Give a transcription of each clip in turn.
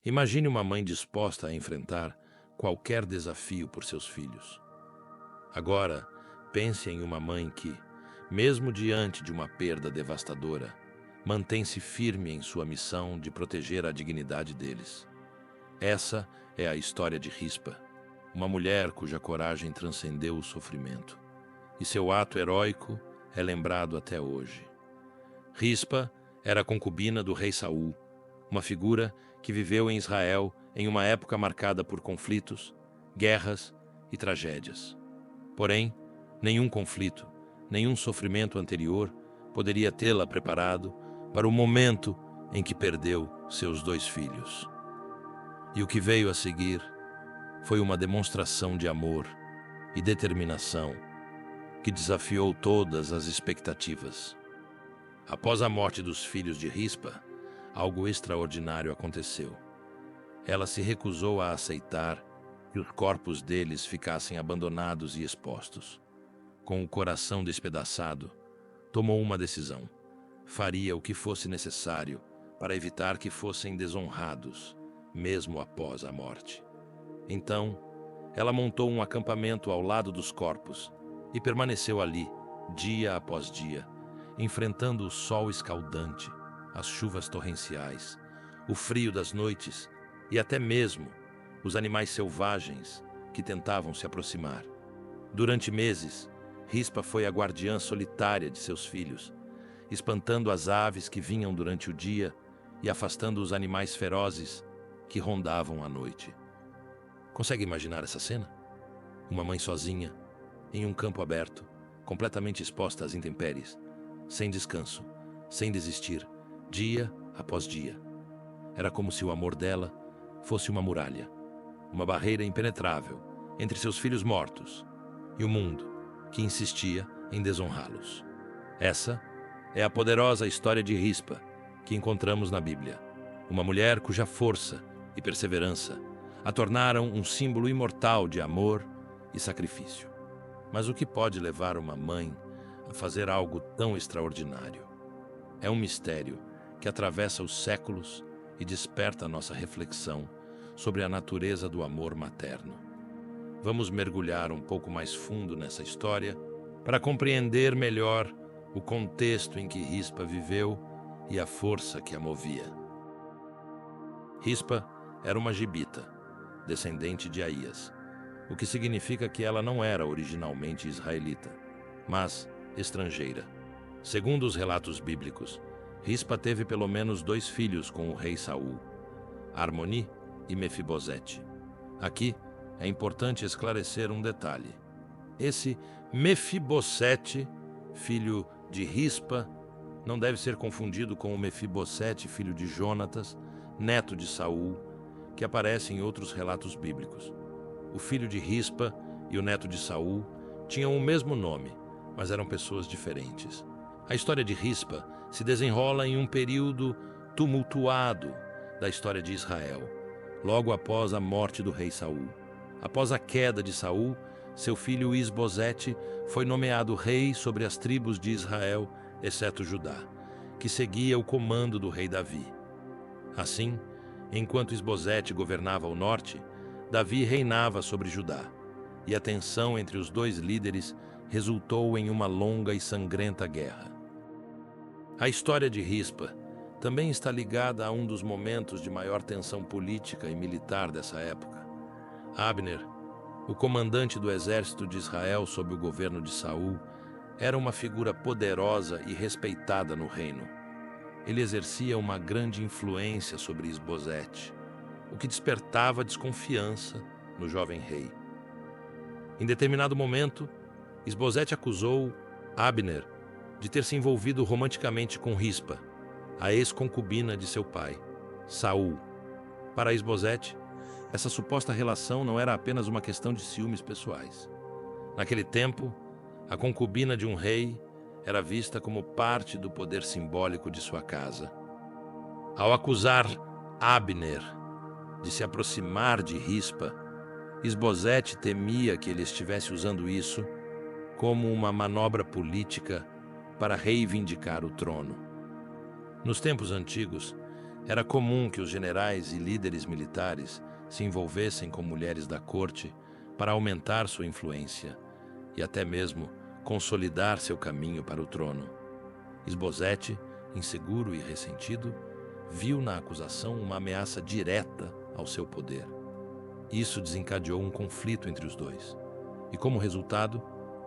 Imagine uma mãe disposta a enfrentar qualquer desafio por seus filhos. Agora, pense em uma mãe que, mesmo diante de uma perda devastadora, mantém-se firme em sua missão de proteger a dignidade deles. Essa é a história de Rispa, uma mulher cuja coragem transcendeu o sofrimento, e seu ato heróico é lembrado até hoje. Rispa era concubina do rei Saul, uma figura que viveu em Israel em uma época marcada por conflitos, guerras e tragédias. Porém, nenhum conflito, nenhum sofrimento anterior poderia tê-la preparado para o momento em que perdeu seus 2 filhos. E o que veio a seguir foi uma demonstração de amor e determinação que desafiou todas as expectativas. Após a morte dos filhos de Rispa, algo extraordinário aconteceu. Ela se recusou a aceitar que os corpos deles ficassem abandonados e expostos. Com o coração despedaçado, tomou uma decisão. Faria o que fosse necessário para evitar que fossem desonrados, mesmo após a morte. Então, ela montou um acampamento ao lado dos corpos e permaneceu ali, dia após dia, enfrentando o sol escaldante, as chuvas torrenciais, o frio das noites e até mesmo os animais selvagens que tentavam se aproximar. Durante meses, Rispa foi a guardiã solitária de seus filhos, espantando as aves que vinham durante o dia e afastando os animais ferozes que rondavam à noite. Consegue imaginar essa cena? Uma mãe sozinha, em um campo aberto, completamente exposta às intempéries, sem descanso, sem desistir, dia após dia. Era como se o amor dela fosse uma muralha, uma barreira impenetrável entre seus filhos mortos e o mundo que insistia em desonrá-los. Essa é a poderosa história de Rispa que encontramos na Bíblia, uma mulher cuja força e perseverança a tornaram um símbolo imortal de amor e sacrifício. Mas o que pode levar uma mãe a fazer algo tão extraordinário? É um mistério que atravessa os séculos e desperta a nossa reflexão sobre a natureza do amor materno. Vamos mergulhar um pouco mais fundo nessa história para compreender melhor o contexto em que Rispa viveu e a força que a movia. Rispa era uma gibita, descendente de Aías, o que significa que ela não era originalmente israelita, mas estrangeira. Segundo os relatos bíblicos, Rispa teve pelo menos 2 filhos com o rei Saul, Armoni e Mefibosete. Aqui é importante esclarecer um detalhe. Esse Mefibosete, filho de Rispa, não deve ser confundido com o Mefibosete, filho de Jonatas, neto de Saul, que aparece em outros relatos bíblicos. O filho de Rispa e o neto de Saul tinham o mesmo nome, mas eram pessoas diferentes. A história de Rispa se desenrola em um período tumultuado da história de Israel, logo após a morte do rei Saul. Após a queda de Saul, seu filho Isbosete foi nomeado rei sobre as tribos de Israel, exceto Judá, que seguia o comando do rei Davi. Assim, enquanto Isbosete governava o norte, Davi reinava sobre Judá, e a tensão entre os 2 líderes resultou em uma longa e sangrenta guerra. A história de Rispa também está ligada a um dos momentos de maior tensão política e militar dessa época. Abner, o comandante do exército de Israel sob o governo de Saul, era uma figura poderosa e respeitada no reino. Ele exercia uma grande influência sobre Isbosete, o que despertava desconfiança no jovem rei. Em determinado momento, Isbosete acusou Abner de ter se envolvido romanticamente com Rispa, a ex-concubina de seu pai, Saul. Para Isbosete, essa suposta relação não era apenas uma questão de ciúmes pessoais. Naquele tempo, a concubina de um rei era vista como parte do poder simbólico de sua casa. Ao acusar Abner de se aproximar de Rispa, Isbosete temia que ele estivesse usando isso como uma manobra política para reivindicar o trono. Nos tempos antigos, Era comum que os generais e líderes militares se envolvessem com mulheres da corte para aumentar sua influência e até mesmo consolidar seu caminho para o trono. Esbozete, inseguro e ressentido, viu na acusação uma ameaça direta ao seu poder. Isso desencadeou um conflito entre os dois. E como resultado,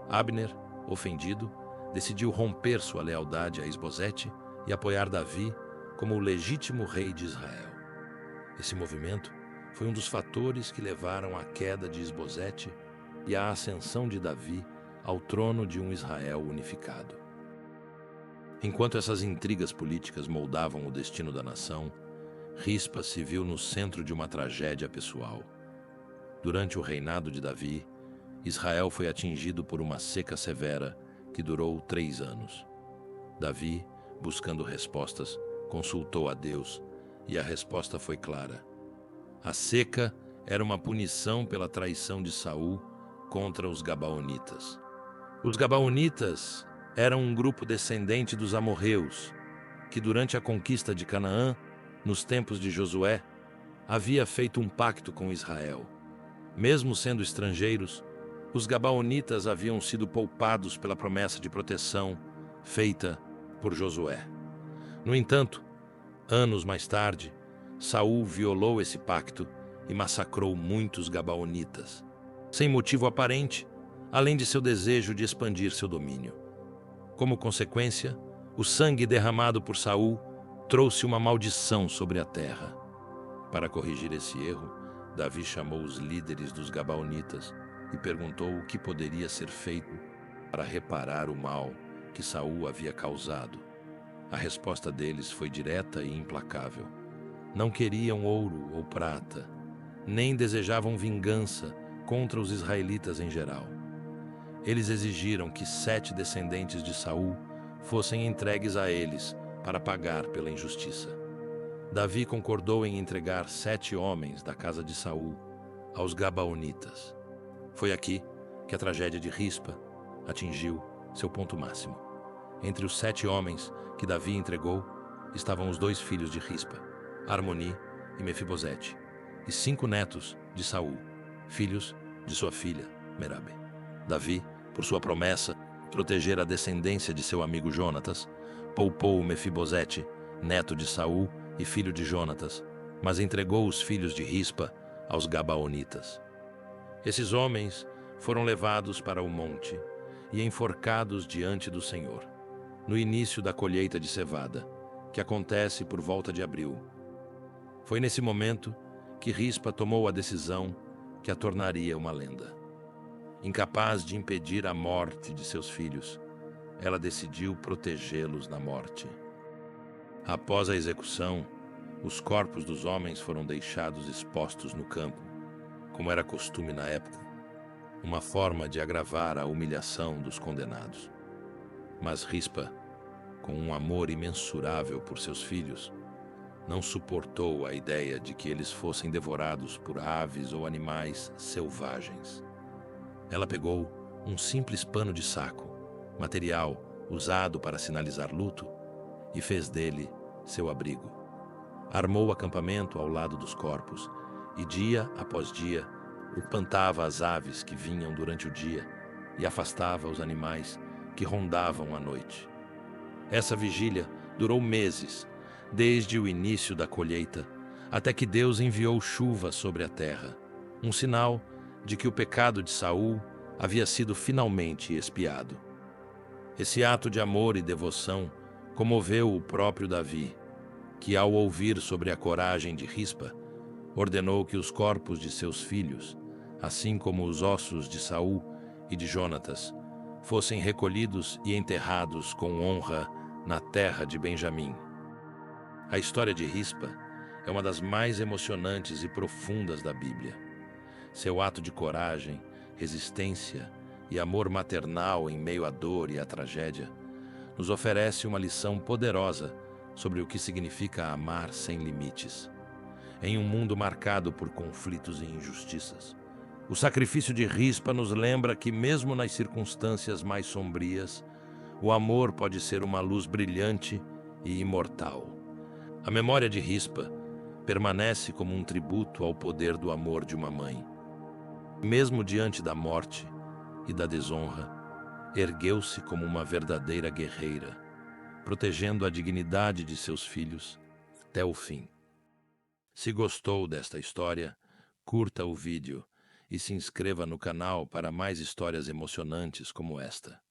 Abner, ofendido, decidiu romper sua lealdade a Esbozete e apoiar Davi como o legítimo rei de Israel. Esse movimento foi um dos fatores que levaram à queda de Esbozete e à ascensão de Davi ao trono de um Israel unificado. Enquanto essas intrigas políticas moldavam o destino da nação, Rispa se viu no centro de uma tragédia pessoal. Durante o reinado de Davi, Israel foi atingido por uma seca severa que durou 3 anos. Davi, buscando respostas, consultou a Deus e a resposta foi clara. A seca era uma punição pela traição de Saul contra os Gabaonitas. Os Gabaonitas eram um grupo descendente dos amorreus, que durante a conquista de Canaã, nos tempos de Josué, havia feito um pacto com Israel. Mesmo sendo estrangeiros, os Gabaonitas haviam sido poupados pela promessa de proteção feita por Josué. No entanto, anos mais tarde, Saul violou esse pacto e massacrou muitos Gabaonitas, sem motivo aparente, além de seu desejo de expandir seu domínio. Como consequência, o sangue derramado por Saul trouxe uma maldição sobre a terra. Para corrigir esse erro, Davi chamou os líderes dos Gabaonitas e perguntou o que poderia ser feito para reparar o mal que Saul havia causado. A resposta deles foi direta e implacável. Não queriam ouro ou prata, nem desejavam vingança contra os israelitas em geral. Eles exigiram que 7 descendentes de Saul fossem entregues a eles para pagar pela injustiça. Davi concordou em entregar 7 homens da casa de Saul aos Gabaonitas. Foi aqui que a tragédia de Rispa atingiu seu ponto máximo. Entre os 7 homens que Davi entregou estavam os 2 filhos de Rispa, Armoni e Mefibosete, e 5 netos de Saul, filhos de sua filha Merabe. Davi, por sua promessa proteger a descendência de seu amigo Jonatas, poupou Mefibosete, neto de Saul e filho de Jonatas, mas entregou os filhos de Rispa aos Gabaonitas. Esses homens foram levados para o monte e enforcados diante do Senhor, no início da colheita de cevada, que acontece por volta de abril. Foi nesse momento que Rispa tomou a decisão que a tornaria uma lenda. Incapaz de impedir a morte de seus filhos, ela decidiu protegê-los da morte. Após a execução, os corpos dos homens foram deixados expostos no campo, como era costume na época, uma forma de agravar a humilhação dos condenados. Mas Rispa, com um amor imensurável por seus filhos, não suportou a ideia de que eles fossem devorados por aves ou animais selvagens. Ela pegou um simples pano de saco, material usado para sinalizar luto, e fez dele seu abrigo. Armou o acampamento ao lado dos corpos e, dia após dia, espantava as aves que vinham durante o dia e afastava os animais que rondavam à noite. Essa vigília durou meses, desde o início da colheita, até que Deus enviou chuva sobre a terra, um sinal de que o pecado de Saul havia sido finalmente expiado. Esse ato de amor e devoção comoveu o próprio Davi, que, ao ouvir sobre a coragem de Rispa, ordenou que os corpos de seus filhos, assim como os ossos de Saul e de Jonatas, fossem recolhidos e enterrados com honra na terra de Benjamim. A história de Rispa é uma das mais emocionantes e profundas da Bíblia. Seu ato de coragem, resistência e amor maternal em meio à dor e à tragédia nos oferece uma lição poderosa sobre o que significa amar sem limites. Em um mundo marcado por conflitos e injustiças, o sacrifício de Rispa nos lembra que, mesmo nas circunstâncias mais sombrias, o amor pode ser uma luz brilhante e imortal. A memória de Rispa permanece como um tributo ao poder do amor de uma mãe. Mesmo diante da morte e da desonra, ergueu-se como uma verdadeira guerreira, protegendo a dignidade de seus filhos até o fim. Se gostou desta história, curta o vídeo e se inscreva no canal para mais histórias emocionantes como esta.